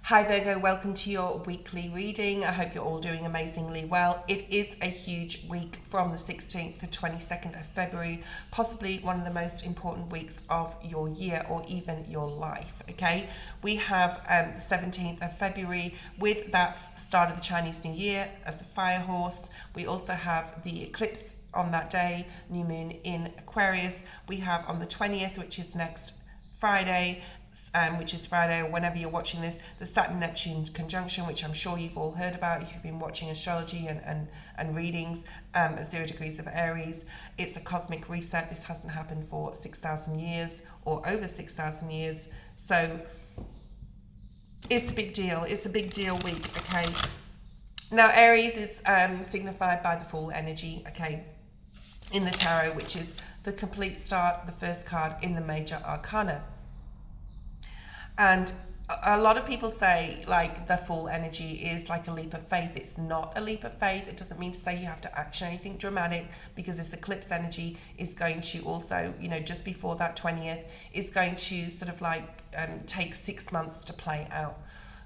Hi Virgo, welcome to your weekly reading. I hope you're all doing amazingly well. It is a huge week from the 16th to 22nd of February, possibly one of the most important weeks of your year or even your life, okay? We have the 17th of February with that start of the Chinese New Year of the Fire Horse. We also have the eclipse on that day, new moon in Aquarius. We have on the 20th, which is next Friday, which is Friday, or whenever you're watching this, the Saturn-Neptune conjunction, which I'm sure you've all heard about if you've been watching astrology and readings, at 0 degrees of Aries. It's a cosmic reset. This hasn't happened for 6,000 years or over 6,000 years. So it's a big deal. It's a big deal week, okay? Now, Aries is signified by the Fool energy, okay, in the tarot, which is the complete start, the first card in the major arcana. And a lot of people say like the Fool energy is like a leap of faith. It's not a leap of faith. It doesn't mean to say you have to action anything dramatic, because this eclipse energy is going to also, just before that 20th, is going to sort of like take 6 months to play out.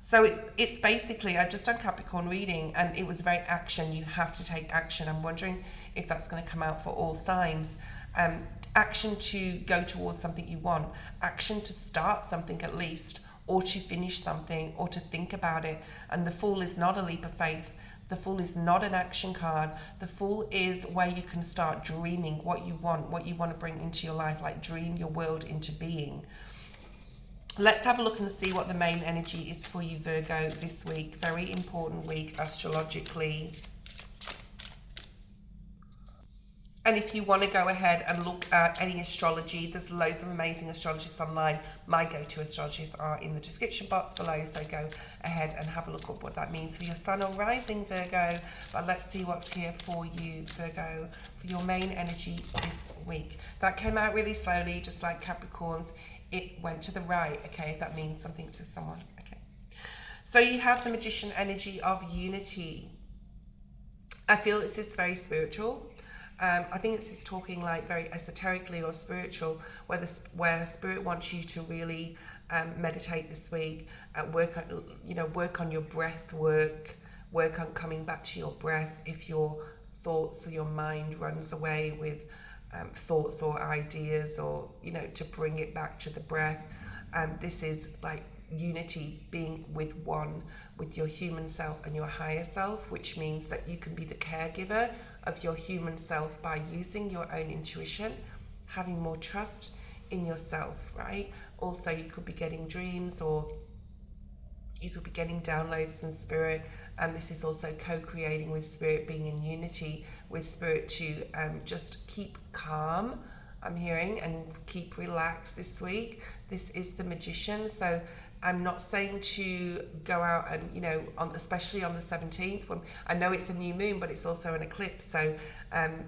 So it's basically, I've just done Capricorn reading and it was very action. You have to take action. I'm wondering if that's going to come out for all signs. Action to go towards something you want, action to start something at least, or to finish something, or to think about it. And the Fool is not a leap of faith. The Fool is not an action card. The Fool is where you can start dreaming what you want to bring into your life, like dream your world into being. Let's have a look and see what the main energy is for you, Virgo, this week. Very important week astrologically. And if you want to go ahead and look at any astrology, there's loads of amazing astrologists online. My go-to astrologists are in the description box below, so go ahead and have a look at what that means for your sun or rising, Virgo. But let's see what's here for you, Virgo, for your main energy this week. That came out really slowly, just like Capricorn's. It went to the right, okay, if that means something to someone, okay. So you have the Magician energy of unity. I feel this is very spiritual. I think this is talking like very esoterically or spiritual, where spirit wants you to really meditate this week, work on your breath work on coming back to your breath. If your thoughts or your mind runs away with thoughts or ideas, or to bring it back to the breath. This is like unity, being with one, with your human self and your higher self, which means that you can be the caregiver of your human self by using your own intuition, having more trust in yourself, right? Also, you could be getting dreams, or you could be getting downloads from spirit, and this is also co-creating with spirit, being in unity with spirit to just keep calm, I'm hearing, and keep relaxed this week. This is the Magician, so I'm not saying to go out and, especially on the 17th, when I know it's a new moon, but it's also an eclipse. So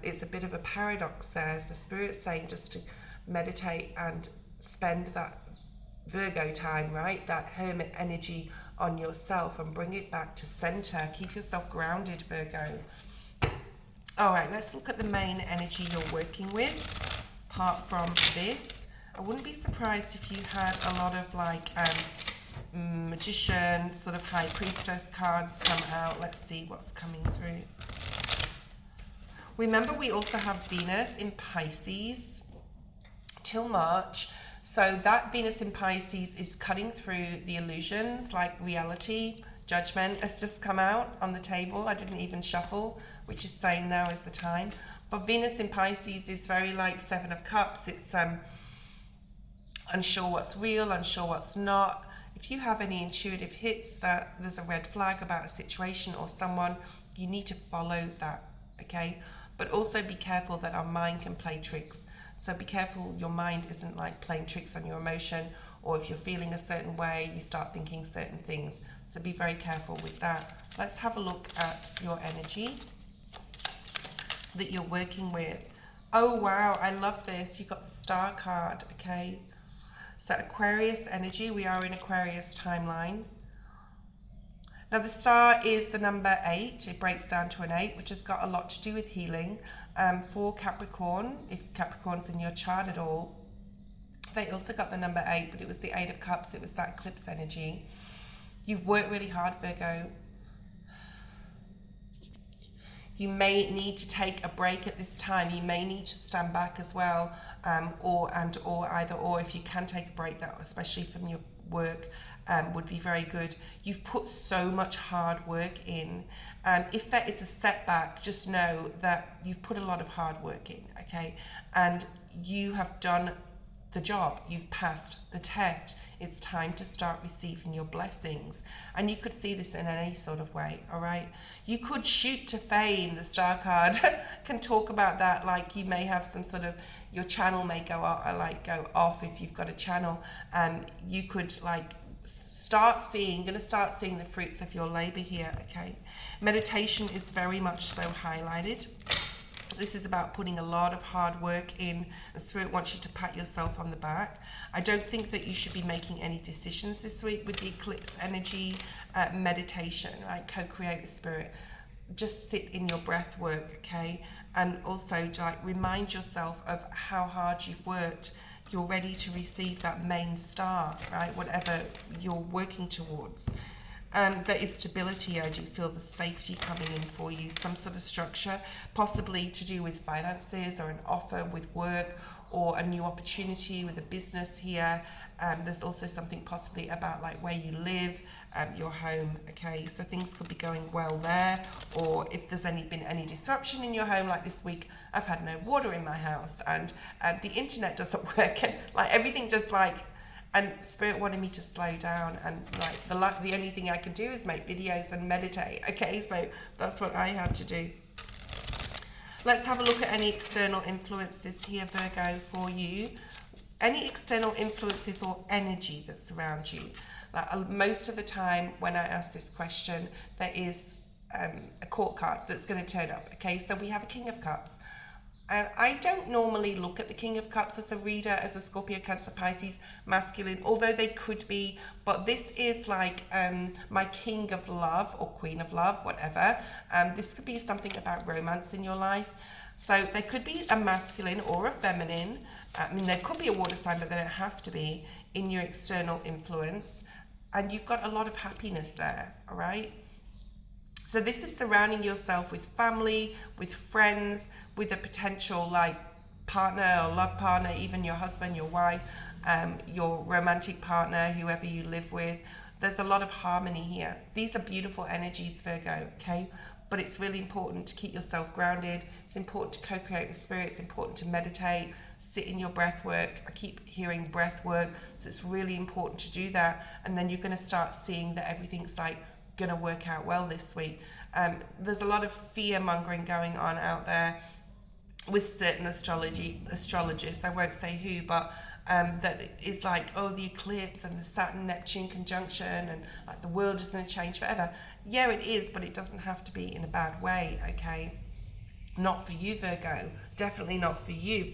it's a bit of a paradox there. So Spirit's saying just to meditate and spend that Virgo time, right? That hermit energy on yourself and bring it back to center. Keep yourself grounded, Virgo. All right, let's look at the main energy you're working with. Apart from this, I wouldn't be surprised if you had a lot of like Magician, sort of High Priestess cards come out. Let's see what's coming through. Remember, we also have Venus in Pisces till March. So that Venus in Pisces is cutting through the illusions, like reality. Judgment has just come out on the table. I didn't even shuffle, which is saying now is the time. But Venus in Pisces is very like Seven of Cups. It's unsure what's real, unsure what's not. If you have any intuitive hits that there's a red flag about a situation or someone, you need to follow that, okay? But also be careful that our mind can play tricks. So be careful your mind isn't like playing tricks on your emotion, or if you're feeling a certain way, you start thinking certain things. So be very careful with that. Let's have a look at your energy that you're working with. Oh wow, I love this. You got the Star card, okay? So Aquarius energy, we are in Aquarius timeline. Now the Star is the number 8. It breaks down to an 8, which has got a lot to do with healing. For Capricorn, if Capricorn's in your chart at all, they also got the number 8, but it was the 8 of Cups. It was that eclipse energy. You've worked really hard, Virgo. You may need to take a break at this time. You may need to stand back as well, or either or. If you can take a break, that especially from your work, would be very good. You've put so much hard work in. If there is a setback, just know that you've put a lot of hard work in, okay? And you have done the job. You've passed the test. It's time to start receiving your blessings. And you could see this in any sort of way, all right? You could shoot to fame. The star card can talk about that, like you may have some sort of, your channel may go off if you've got a channel. You could start seeing the fruits of your labor here, okay? Meditation is very much so highlighted. This is about putting a lot of hard work in, and Spirit wants you to pat yourself on the back. I don't think that you should be making any decisions this week with the eclipse energy. Meditation, right? Co-create with Spirit. Just sit in your breath work, okay? And also remind yourself of how hard you've worked. You're ready to receive that main star, right? Whatever you're working towards. There is stability. I do feel the safety coming in for you, some sort of structure, possibly to do with finances or an offer with work or a new opportunity with a business here. There's also something possibly about where you live, your home, okay? So things could be going well there, or if there's been any disruption in your home, like this week, I've had no water in my house and the internet doesn't work and everything just and Spirit wanted me to slow down, and the only thing I can do is make videos and meditate, okay? So that's what I had to do. Let's have a look at any external influences here, Virgo, for you. Any external influences or energy that surrounds you. Most of the time when I ask this question, there is a court card that's going to turn up, okay? So we have a King of Cups. I don't normally look at the King of Cups as a reader, as a Scorpio, Cancer, Pisces, masculine, although they could be, but this is my King of Love or Queen of Love, whatever. This could be something about romance in your life. So there could be a masculine or a feminine. There could be a water sign, but they don't have to be in your external influence. And you've got a lot of happiness there, all right? So this is surrounding yourself with family, with friends, with a potential partner or love partner, even your husband, your wife, your romantic partner, whoever you live with. There's a lot of harmony here. These are beautiful energies, Virgo, okay? But it's really important to keep yourself grounded. It's important to co-create with Spirit. It's important to meditate, sit in your breath work. I keep hearing breath work, so it's really important to do that. And then you're going to start seeing that everything's going to work out well this week. There's a lot of fear mongering going on out there with certain astrologists. I won't say who, but that is the eclipse and the Saturn Neptune conjunction and the world is going to change forever. Yeah, it is, but it doesn't have to be in a bad way, okay? Not for you, Virgo. Definitely not for you,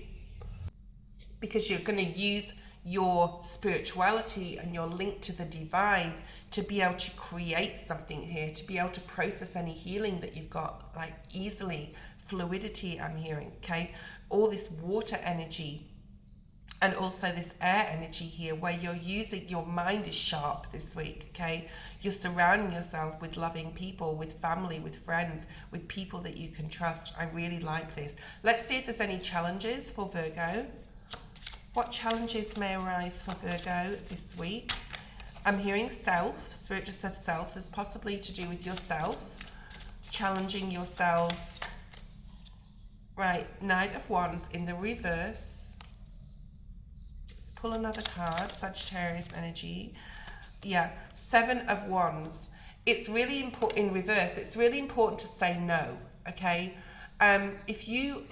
because you're going to use your spirituality and your link to the divine to be able to create something here, to be able to process any healing that you've got easily. Fluidity, I'm hearing, okay? All this water energy and also this air energy here, where you're using, your mind is sharp this week, okay? You're surrounding yourself with loving people, with family, with friends, with people that you can trust. I really like this. Let's see if there's any challenges for Virgo. What challenges may arise for Virgo this week? I'm hearing self. Spirit just said self. There's possibly to do with yourself, challenging yourself. Right, Knight of Wands in the reverse. Let's pull another card, Sagittarius energy. Yeah, Seven of Wands. It's really important in reverse. It's really important to say no, okay? If you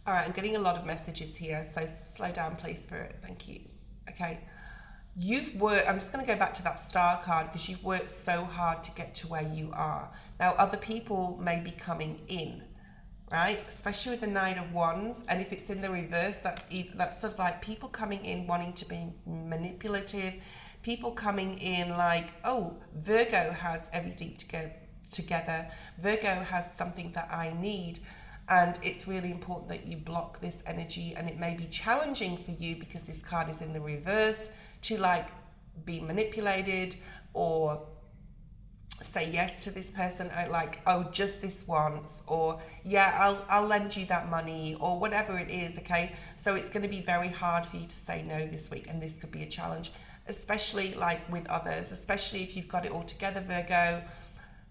all right, I'm getting a lot of messages here, so slow down, please, Spirit. Thank you. Okay. You've worked, I'm just going to go back to that star card, because you've worked so hard to get to where you are. Now, other people may be coming in, right? Especially with the Nine of Wands. And if it's in the reverse, that's sort of people coming in wanting to be manipulative. People coming in oh, Virgo has everything together. Virgo has something that I need. And it's really important that you block this energy, and it may be challenging for you because this card is in the reverse to be manipulated or say yes to this person, like, oh, just this once, or yeah, I'll lend you that money, or whatever it is, okay? So it's going to be very hard for you to say no this week, and this could be a challenge, especially like with others, especially if you've got it all together, Virgo.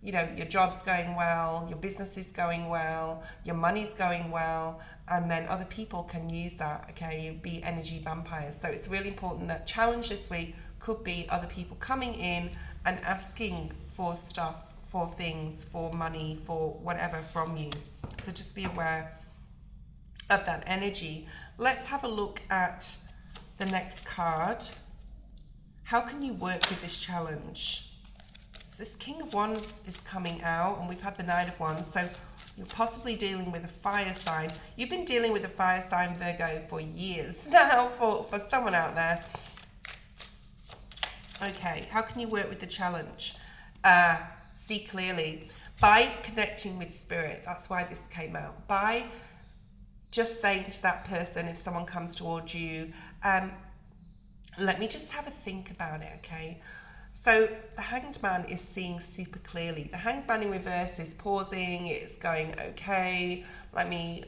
You know, your job's going well, your business is going well, your money's going well, and then other people can use that, okay? Be energy vampires. So it's really important that challenge this week could be other people coming in and asking for stuff, for things, for money, for whatever from you. So just be aware of that energy. Let's have a look at the next card. How can you work with this challenge? This King of Wands is coming out, and we've had the Knight of Wands, so you're possibly dealing with a fire sign. You've been dealing with a fire sign, Virgo, for years now, for someone out there. Okay, how can you work with the challenge? See clearly. By connecting with spirit, that's why this came out. By just saying to that person, if someone comes towards you, let me just have a think about it, okay? So the Hanged Man is seeing super clearly. The Hanged Man in reverse is pausing, it's going, okay, let me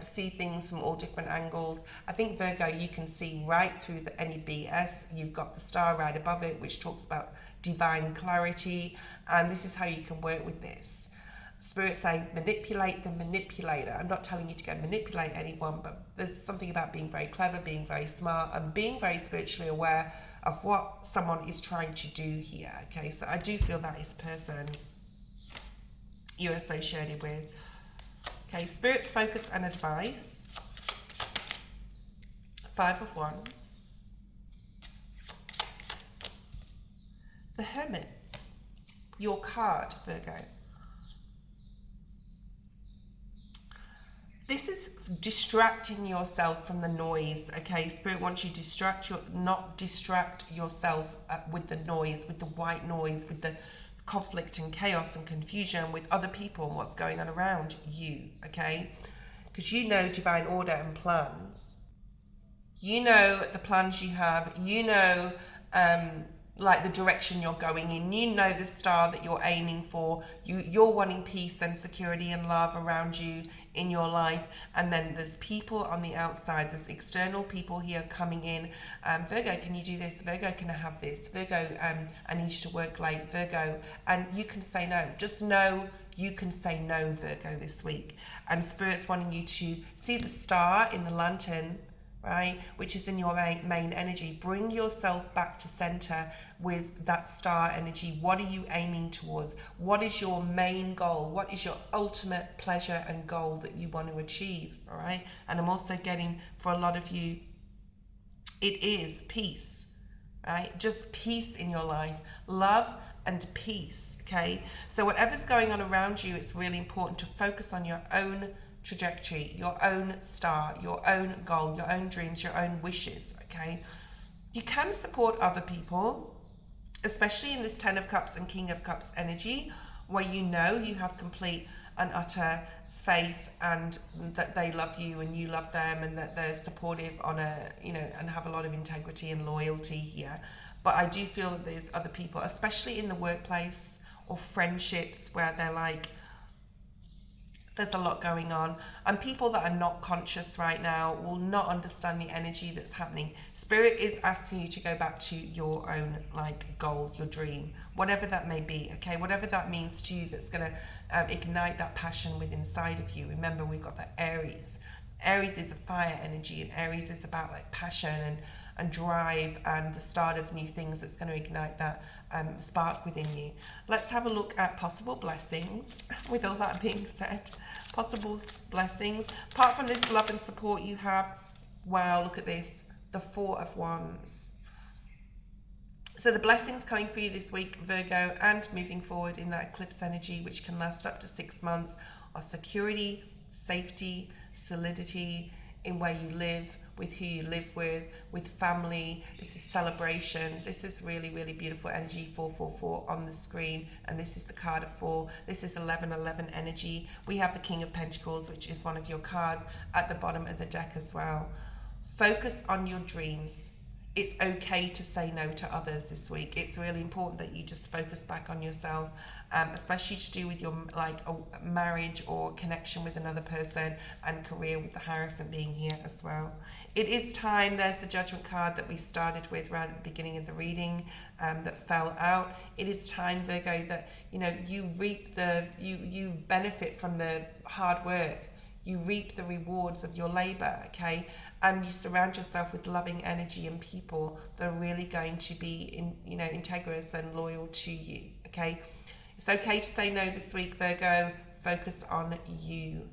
see things from all different angles. I think, Virgo, you can see right through any BS. You've got the star right above it, which talks about divine clarity, and this is how you can work with this. Spirit saying manipulate the manipulator. I'm not telling you to go manipulate anyone, but there's something about being very clever, being very smart, and being very spiritually aware of what someone is trying to do here. Okay, so I do feel that is the person you're associated with. Okay, Spirit's focus and advice. 5 of Wands. The Hermit. Your card, Virgo. This is distracting yourself from the noise, okay? Spirit wants you to not distract yourself with the noise, with the white noise, with the conflict and chaos and confusion with other people and what's going on around you, okay? Because you know divine order and plans. You know the plans you have. You know the direction you're going in. You know the star that you're aiming for. You're wanting peace and security and love around you in your life, and then there's people on the outside. There's external people here coming in. Virgo, can you do this? Virgo, can I have this? Virgo, I need you to work late. Virgo, and you can say no. Just know you can say no, Virgo, this week. And Spirit's wanting you to see the star in the lantern, right, which is in your main energy. Bring yourself back to center with that star energy. What are you aiming towards? What is your main goal? What is your ultimate pleasure and goal that you want to achieve? All right. And I'm also getting, for a lot of you, it is peace, right? Just peace in your life, love and peace. Okay. So whatever's going on around you, it's really important to focus on your own trajectory, your own star, your own goal, your own dreams, your own wishes, okay? You can support other people, especially in this 10 of Cups and King of Cups energy, where you know you have complete and utter faith and that they love you and you love them and that they're supportive on and have a lot of integrity and loyalty here. But I do feel that there's other people, especially in the workplace or friendships, where they're like, there's a lot going on, and people that are not conscious right now will not understand the energy that's happening. Spirit is asking you to go back to your own goal, your dream, whatever that may be, okay? Whatever that means to you, that's going to ignite that passion within inside of you. Remember, we've got the Aries. Aries is a fire energy, and Aries is about passion and drive and the start of new things that's going to ignite that spark within you. Let's have a look at possible blessings. With all that being said, possible blessings. Apart from this love and support you have, wow, look at this, the 4 of Wands. So the blessings coming for you this week, Virgo, and moving forward in that eclipse energy, which can last up to 6 months, are security, safety, solidity in where you live, with who you live with family. This is celebration. This is really, really beautiful energy. 444 on the screen, and this is the card of 4. This is 1111 energy. We have the King of Pentacles, which is one of your cards, at the bottom of the deck as well. Focus on your dreams. it's okay to say no to others this week. It's really important that you just focus back on yourself, especially to do with your like a marriage or connection with another person, and career with the Hierophant being here as well. It is time. There's the Judgment card that we started with right at the beginning of the reading, that fell out. It is time, Virgo, that you reap you benefit from the hard work. You reap the rewards of your labor, okay? And you surround yourself with loving energy and people that are really going to be integrous and loyal to you, okay? It's okay to say no this week, Virgo. Focus on you.